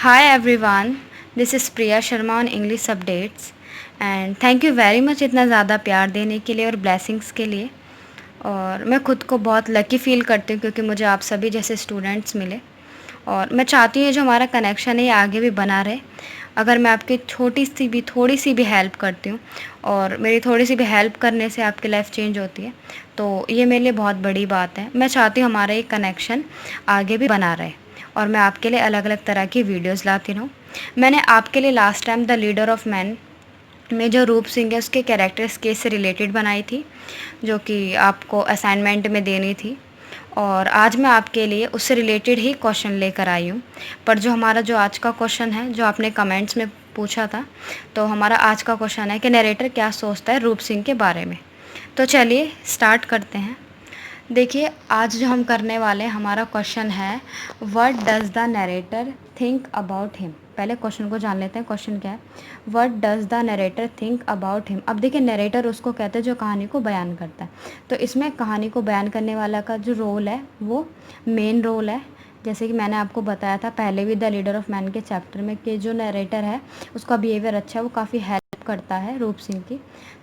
Hi everyone, this is Priya Sharma on English Updates and thank you very much इतना ज़्यादा प्यार देने के लिए और ब्लेसिंग्स के लिए। और मैं खुद को बहुत लकी फ़ील करती हूँ क्योंकि मुझे आप सभी जैसे स्टूडेंट्स मिले और मैं चाहती हूँ जो हमारा कनेक्शन है ये आगे भी बना रहे। अगर मैं आपकी थोड़ी सी भी हेल्प करती हूँ और मेरी थोड़ी सी भी हेल्प करने से आपकी लाइफ चेंज होती है तो ये मेरे लिए बहुत बड़ी बात है। मैं चाहती हूँ हमारा ये कनेक्शन आगे भी बना रहे और मैं आपके लिए अलग अलग तरह की वीडियोज़ लाती रहूँ। मैंने आपके लिए last time the leader of man में जो रूप सिंह है उसके कैरेक्टर्स केस से रिलेटेड बनाई थी जो कि आपको असाइनमेंट में देनी थी। और आज मैं आपके लिए उससे रिलेटेड ही क्वेश्चन लेकर आई हूँ। पर जो हमारा जो आज का क्वेश्चन है जो आपने कमेंट्स में पूछा था, तो हमारा आज का क्वेश्चन है कि नरेटर क्या सोचता है रूप सिंह के बारे में। तो चलिए स्टार्ट करते हैं। देखिए आज जो हम करने वाले हैं हमारा क्वेश्चन है what does the narrator think about him. पहले क्वेश्चन को जान लेते हैं। क्वेश्चन क्या है? What does the narrator think about him. अब देखिए नरेटर उसको कहते हैं जो कहानी को बयान करता है। तो इसमें कहानी को बयान करने वाला का जो रोल है वो मेन रोल है। जैसे कि मैंने आपको बताया था पहले भी द लीडर ऑफ मैन के चैप्टर में कि जो नरेटर है उसका बिहेवियर अच्छा है, वो काफ़ी हेल्प करता है रूप सिंह की।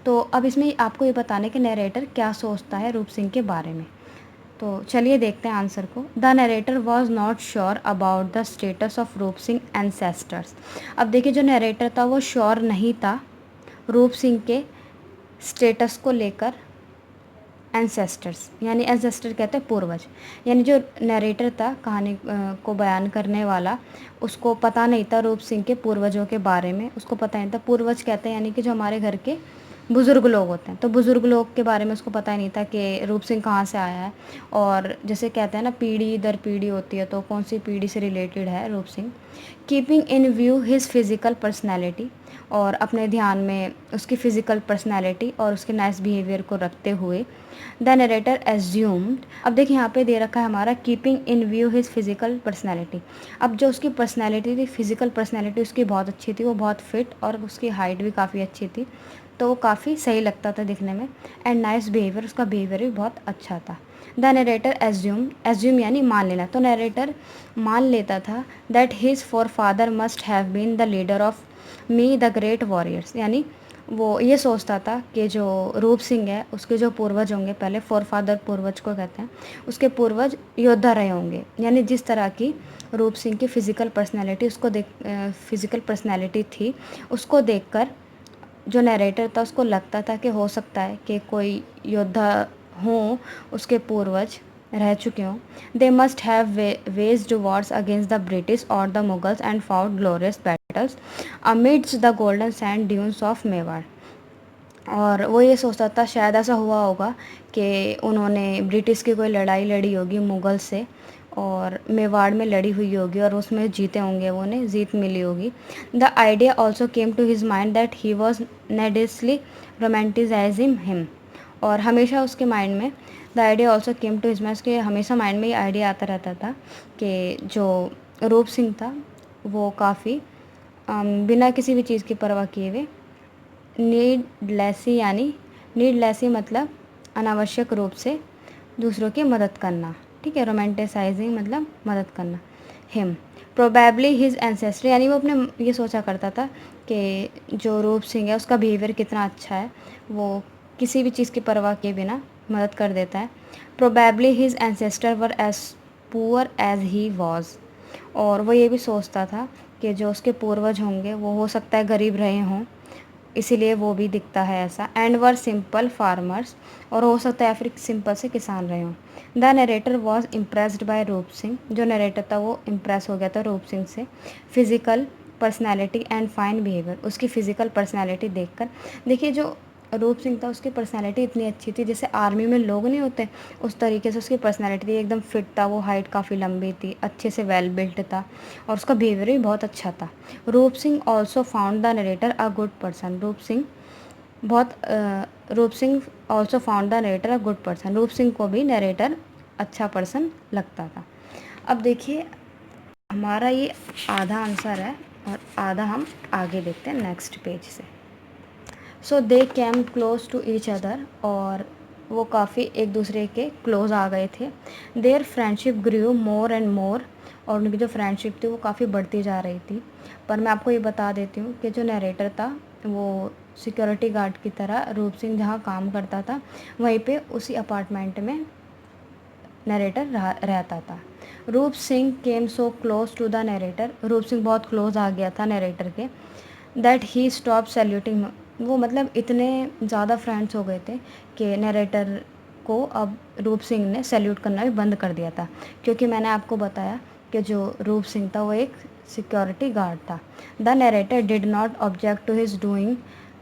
तो अब इसमें आपको ये बताना है कि नरेटर क्या सोचता है रूप सिंह के बारे में। तो चलिए देखते हैं आंसर को। The narrator was not sure about the status of रूप सिंह एंसेस्टर्स। अब देखिए जो नरेटर था वो श्योर नहीं था रूप सिंह के स्टेटस को लेकर। एंसेस्टर्स यानी एंसेस्टर कहते हैं पूर्वज। यानी जो नरेटर था कहानी को बयान करने वाला उसको पता नहीं था रूप सिंह के पूर्वजों के बारे में। उसको पता नहीं था। पूर्वज कहते हैं यानी कि जो हमारे घर के बुज़ुर्ग लोग होते हैं, तो बुज़ुर्ग लोग के बारे में उसको पता ही नहीं था कि रूप सिंह कहाँ से आया है। और जैसे कहते हैं ना पीढ़ी दर पीढ़ी होती है, तो कौन सी पीढ़ी से रिलेटेड है रूप Singh. Keeping in view his physical personality, और अपने ध्यान में उसकी फ़िज़िकल पर्सनैलिटी और उसके नाइस बिहेवियर को रखते हुए द नरेटर एज्यूम्ड। अब देखिए यहाँ पे दे रखा है हमारा keeping in view his physical personality. अब जो उसकी पर्सनैलिटी थी, फिज़िकल पर्सनैलिटी उसकी बहुत अच्छी थी, वो बहुत फिट और उसकी हाइट भी काफ़ी अच्छी थी, तो वो काफ़ी सही लगता था दिखने में। एंड नाइस बिहेवियर, उसका बिहेवियर भी बहुत अच्छा था। द नरेटर एज्यूम यानी मान लेना। तो नरेटर मान लेता था that his forefather must have been the leader of me the great warriors. यानी वो ये सोचता था कि जो रूप सिंह है उसके जो पूर्वज होंगे, पहले फोर फादर पूर्वज को कहते हैं, उसके पूर्वज योद्धा रहे होंगे। यानी जिस तरह की रूप सिंह की फ़िज़िकल पर्सनैलिटी फ़िज़िकल पर्सनैलिटी थी उसको देखकर जो नरेटर था उसको लगता था कि हो सकता है कि कोई योद्धा हों उसके पूर्वज रह चुके हों। They must have waged wars against the British और the Mughals and fought glorious battles amidst the golden sand dunes of Mewar. और वो ये सोचता था शायद ऐसा हुआ होगा कि उन्होंने ब्रिटिश की कोई लड़ाई लड़ी होगी मुग़ल से और मेवाड़ में लड़ी हुई होगी और उसमें जीते होंगे, वो उन्हें जीत मिली होगी। The idea also came to his mind that he was needlessly romanticising him. और हमेशा उसके माइंड में the idea also came to his mind, उसके हमेशा माइंड में ये आइडिया आता रहता था कि जो रूप सिंह था वो काफ़ी बिना किसी भी चीज़ की परवाह किए हुए नीडलेसी, यानी नीडलेसी मतलब अनावश्यक रूप से दूसरों की मदद करना। ठीक है, रोमांटिसाइजिंग मतलब मदद करना। हिम प्रोबेबली हिज एंसेस्टर, यानी वो अपने ये सोचा करता था कि जो रूप सिंह है उसका बिहेवियर कितना अच्छा है, वो किसी भी चीज़ की परवाह किए बिना मदद कर देता है। Probably his ancestor were as poor as he was, और वो ये भी सोचता था कि जो उसके पूर्वज होंगे वो हो सकता है गरीब रहे हों, इसीलिए वो भी दिखता है ऐसा। एंड वर सिंपल फार्मर्स, और हो सकता है फिर सिंपल से किसान रहे हों। The narrator was impressed by रूप सिंह, जो नरेटर था वो इम्प्रेस हो गया था रूप सिंह से। Physical personality and fine behaviour, उसकी फ़िज़िकल पर्सनैलिटी देखकर। देखिए जो रूप सिंह था उसकी पर्सनैलिटी इतनी अच्छी थी, जैसे आर्मी में लोग नहीं होते उस तरीके से उसकी पर्सनैलिटी थी, एकदम फिट था वो, हाइट काफ़ी लंबी थी, अच्छे से वेल बिल्ट था और उसका बिहेवियर भी बहुत अच्छा था। Roop Singh also found the narrator a good person. Roop Singh also found the narrator a good person, Roop Singh को भी नरेटर अच्छा पर्सन लगता था। अब देखिए हमारा ये आधा आंसर है और आधा हम आगे देखते हैं नेक्स्ट पेज से। So they came close to each other, और वो काफ़ी एक दूसरे के क्लोज आ गए थे। Their friendship grew more and more और उनकी जो फ्रेंडशिप थी वो काफ़ी बढ़ती जा रही थी। पर मैं आपको ये बता देती हूँ कि जो नरेटर था वो सिक्योरिटी गार्ड की तरह रूप सिंह जहाँ काम करता था वहीं पे उसी अपार्टमेंट में नरेटर रहता था। Roop Singh came so close to the narrator, Roop Singh बहुत क्लोज आ गया था नरेटर के, दैट ही स्टॉप सैल्यूटिंग। वो मतलब इतने ज़्यादा फ्रेंड्स हो गए थे कि नरेटर को अब रूप सिंह ने सैल्यूट करना भी बंद कर दिया था, क्योंकि मैंने आपको बताया कि जो रूप सिंह था वो एक सिक्योरिटी गार्ड था। The narrator did not object to his doing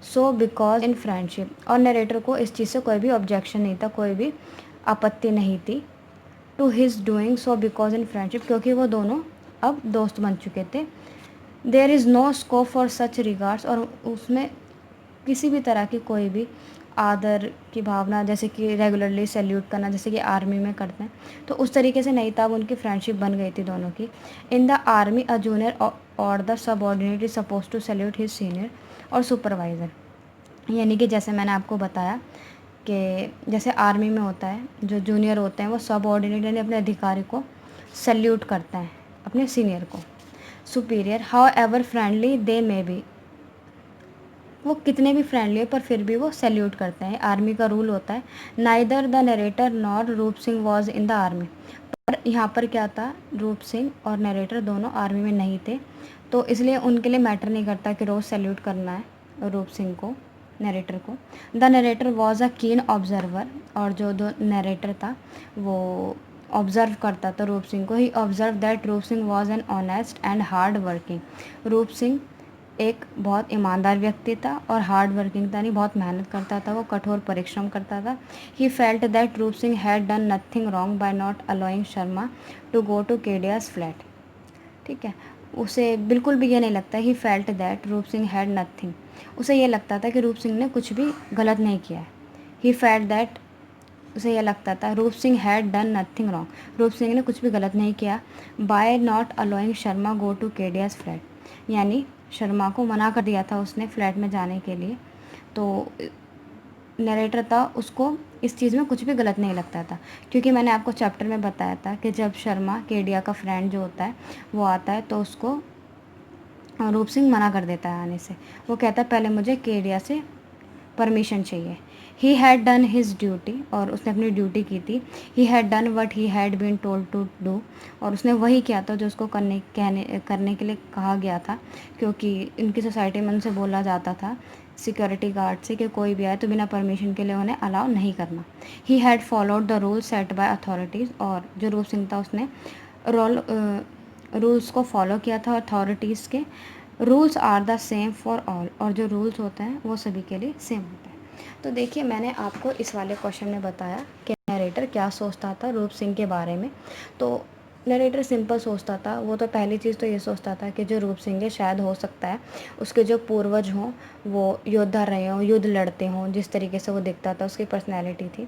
so because in friendship, और नरेटर को इस चीज़ से कोई भी ऑब्जेक्शन नहीं था, कोई भी आपत्ति नहीं थी to his doing so because in friendship, क्योंकि वो दोनों अब दोस्त बन चुके थे। There is no scope for such regards, और उसमें किसी भी तरह की कोई भी आदर की भावना, जैसे कि रेगुलरली सैल्यूट करना जैसे कि आर्मी में करते हैं, तो उस तरीके से नहीं था। अब उनकी फ्रेंडशिप बन गई थी दोनों की। In the army a junior और the subordinate is suppose to salute his senior और सुपरवाइज़र, यानी कि जैसे मैंने आपको बताया कि जैसे आर्मी में होता है, जो जूनियर होते हैं वो सबऑर्डिनेट यानी अपने अधिकारी को सैल्यूट करते हैं, अपने सीनियर को। Superior how ever friendly they may be, वो कितने भी फ्रेंडली है पर फिर भी वो सैल्यूट करते हैं, आर्मी का रूल होता है। नाइदर द नरेटर नॉर रूप Singh was in the army, पर यहाँ पर क्या था, रूप सिंह और नरेटर दोनों आर्मी में नहीं थे, तो इसलिए उनके लिए मैटर नहीं करता कि रोज़ सैल्यूट करना है रूप सिंह को, नरेटर को। द नरेटर वॉज अ कीन ऑब्जर्वर, और जो दो नरेटर था वो ऑब्ज़र्व करता था रूप सिंह को। ही observe that Roop Singh was an honest and hard working, रूप सिंह एक बहुत ईमानदार व्यक्ति था और हार्ड वर्किंग था, नहीं बहुत मेहनत करता था, वो कठोर परिश्रम करता था। ही felt that Roop Singh had done nothing wrong by not allowing Sharma to go to Kedia's flat. ठीक है, उसे बिल्कुल भी ये नहीं लगता, ही felt that Roop Singh had nothing, उसे ये लगता था कि रूप सिंह ने कुछ भी गलत नहीं किया है। ही फेल्ट दैट, उसे यह लगता था Roop Singh had done nothing wrong, Roop Singh ने कुछ भी गलत नहीं किया, by not allowing Sharma go to Kedia's flat, यानी शर्मा को मना कर दिया था उसने फ्लैट में जाने के लिए। तो नरेटर था, उसको इस चीज़ में कुछ भी गलत नहीं लगता था, क्योंकि मैंने आपको चैप्टर में बताया था कि जब शर्मा केडिया का फ्रेंड जो होता है वो आता है तो उसको रूप सिंह मना कर देता है आने से। वो कहता है पहले मुझे केडिया से परमिशन चाहिए। He had done his duty, और उसने अपनी ड्यूटी की थी। He had done what he had been told to do, और उसने वही किया था जो उसको करने के लिए कहा गया था, क्योंकि इनकी सोसाइटी में उनसे बोला जाता था सिक्योरिटी गार्ड से कि कोई भी आए तो बिना परमिशन के लिए उन्हें अलाउ नहीं करना। He had followed the rule set by authorities, और जो रूप सिंह था उसने रूल्स को फॉलो किया था अथॉरिटीज़ के। Rules are the same for all, और जो रूल्स होते हैं वो सभी के लिए सेम होते हैं। तो देखिए मैंने आपको इस वाले क्वेश्चन में बताया कि नरेटर क्या सोचता था रूप सिंह के बारे में। तो नरेटर सिंपल सोचता था, वो तो पहली चीज़ तो ये सोचता था कि जो रूप सिंह है शायद हो सकता है उसके जो पूर्वज हों वो योद्धा रहे हों, युद्ध लड़ते हों, जिस तरीके से वो दिखता था उसकी पर्सनैलिटी थी,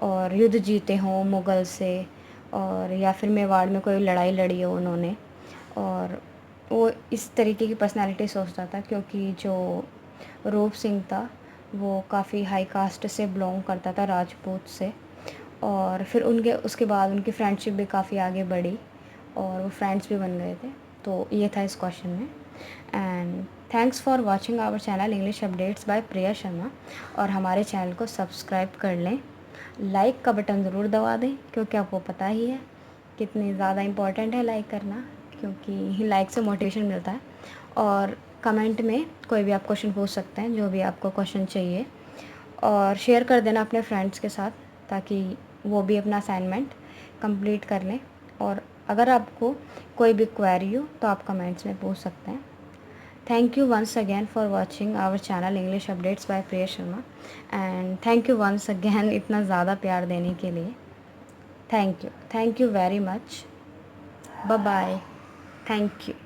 और युद्ध जीते हों मुग़ल से, और या फिर मेवाड़ में कोई लड़ाई लड़ी हो उन्होंने, और वो इस तरीके की पर्सनैलिटी सोचता था। क्योंकि जो रूप सिंह था वो काफ़ी हाई कास्ट से बिलोंग करता था, राजपूत से, और फिर उनके उसके बाद उनकी फ्रेंडशिप भी काफ़ी आगे बढ़ी और वो फ्रेंड्स भी बन गए थे। तो ये था इस क्वेश्चन में। And thanks for watching our channel English updates by Priya Sharma, और हमारे चैनल को सब्सक्राइब कर लें, लाइक का बटन ज़रूर दबा दें, क्योंकि आपको पता ही है कितनी ज़्यादा इम्पॉर्टेंट है लाइक करना, क्योंकि लाइक से मोटिवेशन मिलता है। और कमेंट में कोई भी आप क्वेश्चन पूछ सकते हैं, जो भी आपको क्वेश्चन चाहिए, और शेयर कर देना अपने फ्रेंड्स के साथ ताकि वो भी अपना असाइनमेंट कंप्लीट कर लें। और अगर आपको कोई भी क्वेरी हो तो आप कमेंट्स में पूछ सकते हैं। Thank you once again for watching our channel English updates by Priya Sharma, and thank you once again इतना ज़्यादा प्यार देने के लिए। Thank you very much. Bye bye. Thank you.